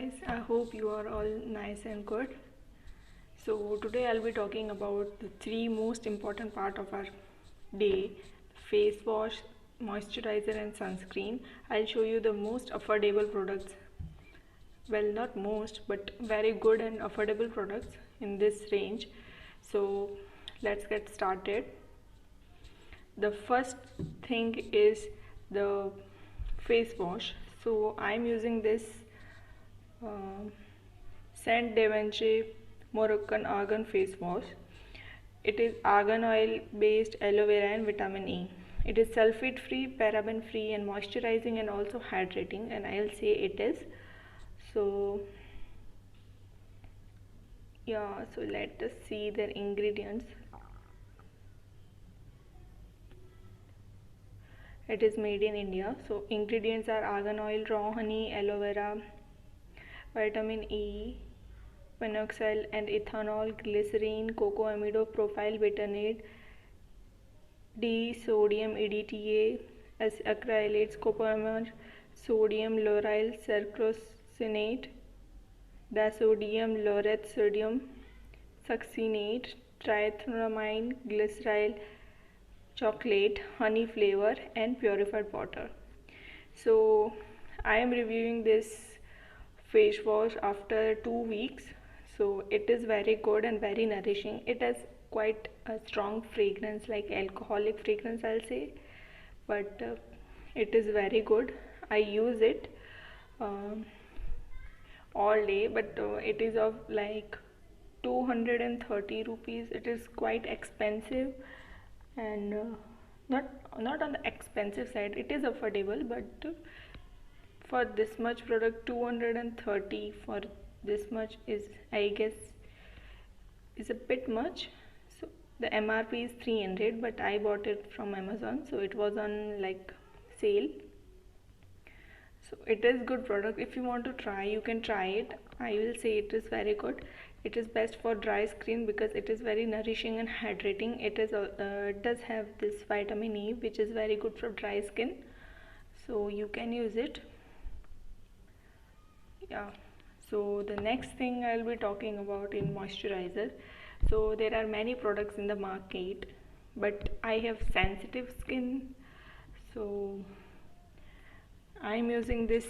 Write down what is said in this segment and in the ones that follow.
guys, I hope you are all nice and good. So today I'll be talking about the three most important part of our day: face wash, moisturizer and sunscreen. I'll show you the most affordable products. Well, not most, but very good and affordable products in this range. So let's get started. The first thing is the face wash. So I'm using this uh, Saint Devance Moroccan Argan face wash. It is argan oil based aloe vera and vitamin E. It is sulfate free, paraben free, and moisturizing and also hydrating. And I'll say it is. So yeah, so let us see the ingredients. It is made in India. So ingredients are argan oil, raw honey, aloe vera, vitamin E, panoxyl and ethanol, glycerine, cocoa amido, propyl betaine, D-sodium EDTA, acrylates, copolymer, sodium lauryl sarcosinate, disodium laureth sodium succinate, triethylamine, glyceryl, chocolate, honey flavor, and purified water. So I am reviewing this face wash after 2 weeks. So it is very good and very nourishing. It has quite a strong fragrance, like alcoholic fragrance, I'll say, but it is very good. I use it um, all day, but it is of like 230 rupees. It is quite expensive and not on the expensive side. It is affordable, but for this much product, 230 for this much is, I guess, is a bit much. So the MRP is 300, but I bought it from Amazon, so it was on like sale. So it is good product. If you want to try, you can try it. I will say it is very good. It is best for dry skin because it is very nourishing and hydrating. It does have this vitamin E, which is very good for dry skin, so you can use it. Yeah, so the next thing I'll be talking about in moisturizer. So there are many products in the market, but I have sensitive skin, so I'm using this,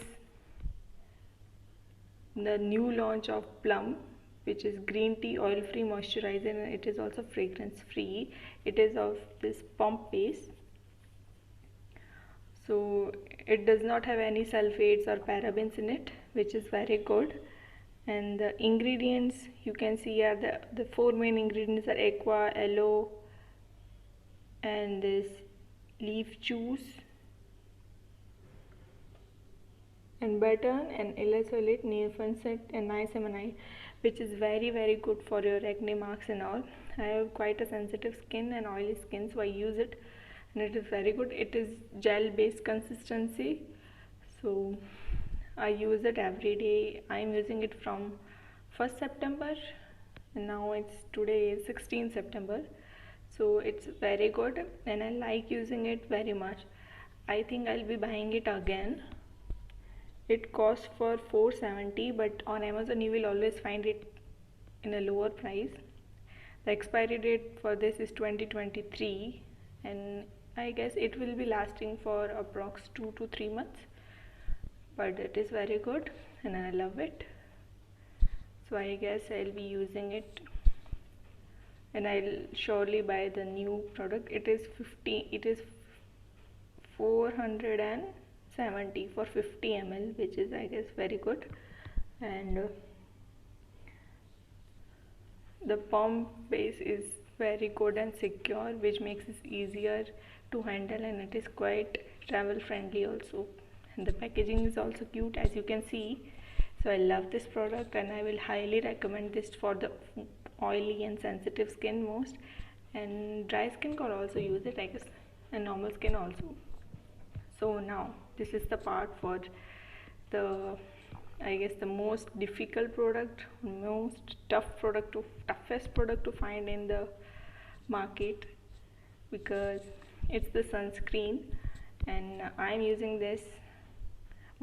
the new launch of Plum, which is green tea oil free moisturizer, and it is also fragrance free. It is of this pump base, so it does not have any sulfates or parabens in it, which is very good. And the ingredients you can see are the four main ingredients are aqua, aloe, and this leaf juice, and butter, and ilisolate, niacinamide, and niacinamide, which is very good for your acne marks and all. I have quite a sensitive skin and oily skin, so I use it, and it is very good. It is gel based consistency, so I use it every day. I am using it from 1st September, and now it's today is 16th September. So it's very good and I like using it very much. I think I'll be buying it again. It costs for 470, but on Amazon you will always find it in a lower price. The expiry date for this is 2023, and I guess it will be lasting for approx 2 to 3 months, but it is very good and I love it. So I guess I'll be using it, and I'll surely buy the new product. It is 470 for 50 ml, which is, I guess, very good. And the pump base is very good and secure, which makes it easier to handle, and it is quite travel friendly also. And the packaging is also cute, as you can see. So I love this product and I will highly recommend this for the oily and sensitive skin most, and dry skin can also use it, I guess, and normal skin also. So now this is the part for the, I guess, the most difficult product, toughest product to find in the market, because it's the sunscreen, and I'm using this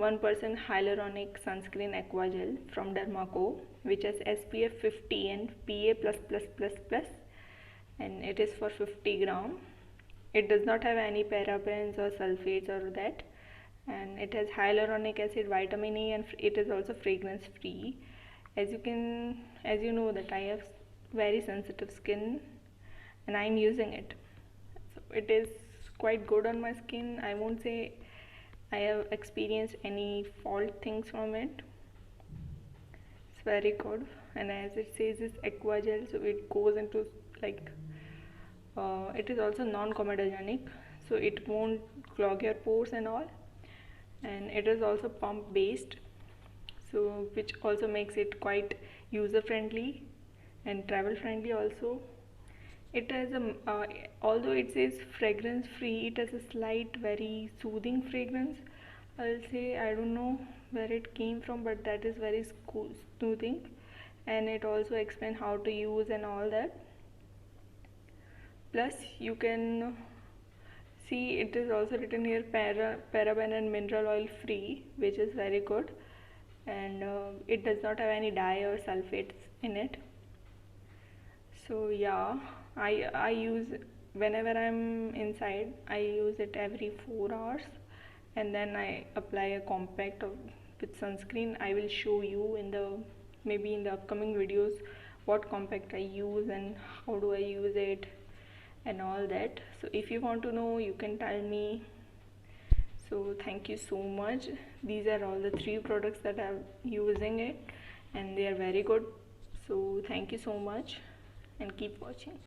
1% hyaluronic sunscreen aqua gel from Dermaco, which has SPF 50 and PA++++, and it is for 50 gram. It does not have any parabens or sulfates or that, and it has hyaluronic acid, vitamin E, and it is also fragrance free. As you know that I have very sensitive skin and I'm using it, so it is quite good on my skin. I won't say I have experienced any fault things from it. It's very good, and as it says it's aqua gel, so it goes into like it is also non-comedogenic, so it won't clog your pores and all, and it is also pump based, so which also makes it quite user friendly and travel friendly also. It has a although it says fragrance free, it has a slight very soothing fragrance. I'll say, I don't know where it came from, but that is very soothing, and it also explains how to use and all that. Plus you can see it is also written here paraben and mineral oil free, which is very good, and it does not have any dye or sulfates in it. So yeah, I use, whenever I'm inside, I use it every 4 hours, and then I apply a compact with sunscreen. I will show you in the maybe in the upcoming videos what compact I use and how do I use it and all that. So if you want to know, you can tell me. So thank you so much. These are all the 3 products that I'm using it, and they are very good. So thank you so much and keep watching.